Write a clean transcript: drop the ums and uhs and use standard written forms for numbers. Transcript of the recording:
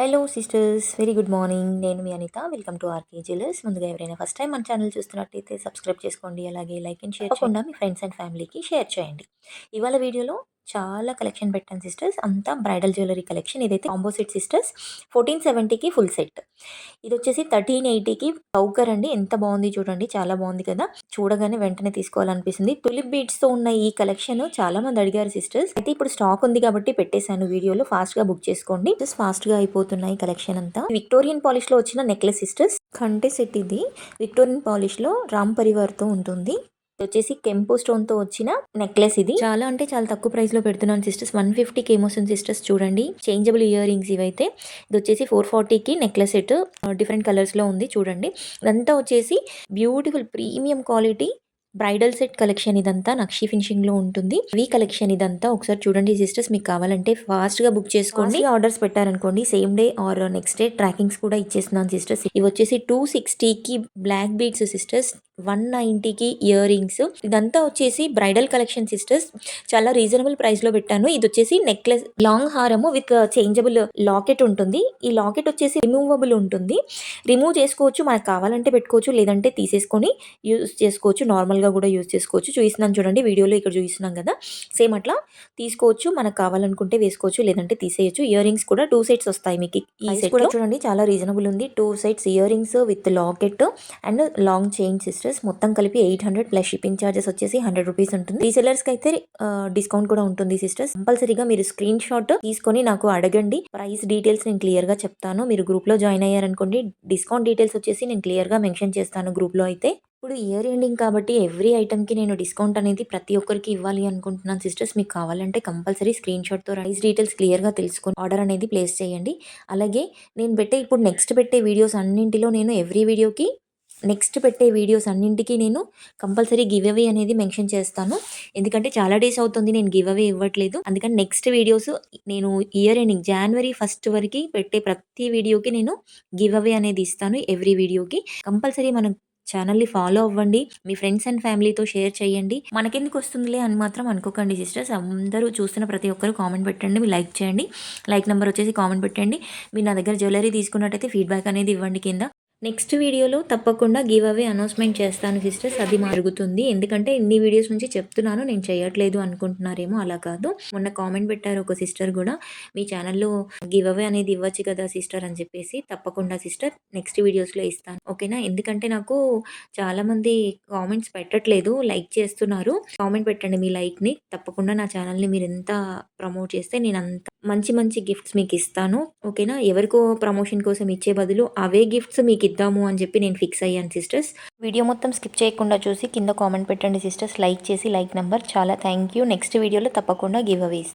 Hello sisters, very good morning. నేను మీ Anitha. Welcome to RK jewellers. ముందుగా ఎవరైనా ఫస్ట్ టైం మన ఛానల్ చూస్తున్నట్టయితే సబ్స్క్రైబ్ చేసుకోండి. అలాగే లైక్ అండ్ షేర్ చేయకుండా మీ ఫ్రెండ్స్ అండ్ ఫ్యామిలీకి షేర్ చేయండి. ఇవాళ వీడియోలో చాలా కలెక్షన్ పెట్టాను సిస్టర్స్. అంతా బ్రైడల్ జ్యువెలరీ కలెక్షన్. ఇదైతే కాంబో సెట్ సిస్టర్స్. 1470కి ఫుల్ సెట్. ఇది వచ్చేసి 1380కి చౌకర్ అండి. ఎంత బాగుంది చూడండి, చాలా బాగుంది కదా. చూడగానే వెంటనే తీసుకోవాలనిపిస్తుంది. టులిప్ బీడ్స్ తో ఉన్న ఈ కలెక్షన్ చాలా మంది అడిగారు సిస్టర్స్. అయితే ఇప్పుడు స్టాక్ ఉంది కాబట్టి పెట్టేశాను వీడియోలో. ఫాస్ట్ గా బుక్ చేసుకోండి. ఫాస్ట్ గా అయిపోతున్నాయి కలెక్షన్ అంతా. విక్టోరియన్ పాలిష్ లో వచ్చిన నెక్లెస్ సిస్టర్స్. కంటే సెట్ ఇది. విక్టోరియన్ పాలిష్ లో రామ్ పరివార్ తో ఉంటుంది. ఇది వచ్చేసి కెంపు స్టోన్ తో వచ్చిన నెక్లెస్. ఇది చాలా అంటే చాలా తక్కువ ప్రైస్ లో పెడుతున్నాను సిస్టర్స్. 150కి ఏమొస్తుంది సిస్టర్స్ చూడండి. చేంజబుల్ ఇయర్ రింగ్స్ ఇవైతే. ఇది వచ్చేసి 440కి నెక్లెస్ సెట్. డిఫరెంట్ కలర్స్ లో ఉంది చూడండి. ఇదంతా వచ్చేసి beautiful premium quality bridal set collection. ఇదంతా నక్షి ఫినిషింగ్ లో ఉంటుంది. ఈ కలెక్షన్ ఇదంతా ఒకసారి చూడండి సిస్టర్స్. మీకు కావాలంటే ఫాస్ట్ గా బుక్ చేసుకోండి. ఆర్డర్స్ పెట్టారనుకోండి same day or next day trackings కూడా ఇచ్చేస్తున్నాను సిస్టర్స్. ఇవి వచ్చేసి 260కి బ్లాక్ బీడ్స్ సిస్టర్స్. 190కి ఇయర్ రింగ్స్. ఇదంతా వచ్చేసి బ్రైడల్ కలెక్షన్ సిస్టర్స్. చాలా రీజనబుల్ ప్రైస్ లో పెట్టాను. ఇది వచ్చేసి నెక్లెస్ లాంగ్ హారము విత్ చేంజబుల్ లాకెట్ ఉంటుంది. ఈ లాకెట్ వచ్చేసి రిమూవబుల్ ఉంటుంది. రిమూవ్ చేసుకోవచ్చు, మనకు కావాలంటే పెట్టుకోవచ్చు, లేదంటే తీసేసుకొని యూస్ చేసుకోవచ్చు. నార్మల్ గా కూడా యూస్ చేసుకోవచ్చు. చూపిస్తున్నాను చూడండి వీడియోలో. ఇక్కడ చూపిస్తున్నాం కదా, సేమ్ అట్లా తీసుకోవచ్చు. మనకు కావాలనుకుంటే వేసుకోవచ్చు, లేదంటే తీసేయచ్చు. ఇయర్ రింగ్స్ కూడా 2 సెట్స్ వస్తాయి మీకు. ఈ సెట్ కూడా చూడండి చాలా రీజనబుల్ ఉంది. 2 sets ear rings with locket and long chain sisters. మొత్తం కలిపి 800 ప్లస్ షిప్పింగ్ ఛార్జెస్ వచ్చేసి 100 రూపీస్ ఉంటుంది. రీసెలర్స్ కి అయితే డిస్కౌంట్ కూడా ఉంటుంది సిస్టర్స్. కంపల్సరీగా మీరు స్క్రీన్ షాట్ తీసుకొని నాకు అడగండి. ప్రైస్ డీటెయిల్స్ నేను క్లియర్ గా చెప్తాను. మీరు గ్రూప్ లో జాయిన్ అయ్యారనుకోండి, డిస్కౌంట్ డీటెయిల్స్ వచ్చేసి నేను క్లియర్ గా మెన్షన్ చేస్తాను గ్రూప్ లో అయితే. ఇప్పుడు ఇయర్ ఎండింగ్ కాబట్టి ఎవ్రీ ఐటమ్కి నేను డిస్కౌంట్ అనేది ప్రతి ఒక్కరికి ఇవ్వాలి అనుకుంటున్నాను సిస్టర్స్. మీకు కావాలంటే కంపల్సరీ స్క్రీన్ షాట్తో ప్రైస్ డీటెయిల్స్ క్లియర్గా తెలుసుకొని ఆర్డర్ అనేది ప్లేస్ చేయండి. అలాగే నేను ఇప్పుడు నెక్స్ట్ పెట్టే వీడియోస్ అన్నింటిలో నేను ఎవ్రీ వీడియోకి నెక్స్ట్ పెట్టే వీడియోస్ అన్నింటికి నేను కంపల్సరీ గివ్ అవే అనేది మెన్షన్ చేస్తాను. ఎందుకంటే చాలా డేస్ అవుతుంది నేను గివ్ అవే ఇవ్వట్లేదు. అందుకని నెక్స్ట్ వీడియోస్ నేను ఇయర్ ఎండింగ్ జనవరి 1 వరకు పెట్టే ప్రతి వీడియోకి నేను గివ్ అవే అనేది ఇస్తాను. ఎవ్రీ వీడియోకి కంపల్సరీ మనం ఛానల్ని ఫాలో అవ్వండి. మీ ఫ్రెండ్స్ అండ్ ఫ్యామిలీతో షేర్ చేయండి. మనకెందుకు వస్తుందిలే అని మాత్రం అనుకోకండి సిస్టర్స్. అందరూ చూస్తున్న ప్రతి ఒక్కరు కామెంట్ పెట్టండి. మీరు లైక్ చేయండి. లైక్ నెంబర్ వచ్చేసి కామెంట్ పెట్టండి. మీరు నా దగ్గర జ్యువెలరీ తీసుకున్నట్టయితే ఫీడ్బ్యాక్ అనేది ఇవ్వండి కింద. నెక్స్ట్ వీడియోలో తప్పకుండా గివ్ అవే అనౌన్స్మెంట్ చేస్తాను సిస్టర్స్. అది జరుగుతుంది. ఎందుకంటే ఇన్ని వీడియోస్ నుంచి చెప్తున్నాను, నేను చేయట్లేదు అనుకుంటున్నారేమో. అలా కాదు. మొన్న కామెంట్ పెట్టారు ఒక సిస్టర్ కూడా, మీ ఛానల్లో గివ్ అవే అనేది ఇవ్వచ్చు కదా సిస్టర్ అని చెప్పేసి. తప్పకుండా సిస్టర్ నెక్స్ట్ వీడియోస్లో ఇస్తాను, ఓకేనా. ఎందుకంటే నాకు చాలామంది కామెంట్స్ పెట్టట్లేదు, లైక్ చేస్తున్నారు. కామెంట్ పెట్టండి మీ లైక్ని. తప్పకుండా నా ఛానల్ని మీరు ఎంత ప్రమోట్ చేస్తే నేను అంత మంచి మంచి గిఫ్ట్స్ మీకు ఇస్తాను, ఓకేనా. ఎవరికో ప్రమోషన్ కోసం ఇచ్చే బదులు అవే గిఫ్ట్స్ మీకు ఇద్దాము అని చెప్పి నేను ఫిక్స్ అయ్యాను సిస్టర్స్. వీడియో మొత్తం స్కిప్ చేయకుండా చూసి కింద కామెంట్ పెట్టండి సిస్టర్స్. లైక్ చేసి లైక్ నెంబర్. చాలా థ్యాంక్ యూ. నెక్స్ట్ వీడియోలో తప్పకుండా గివ్ అవేస్.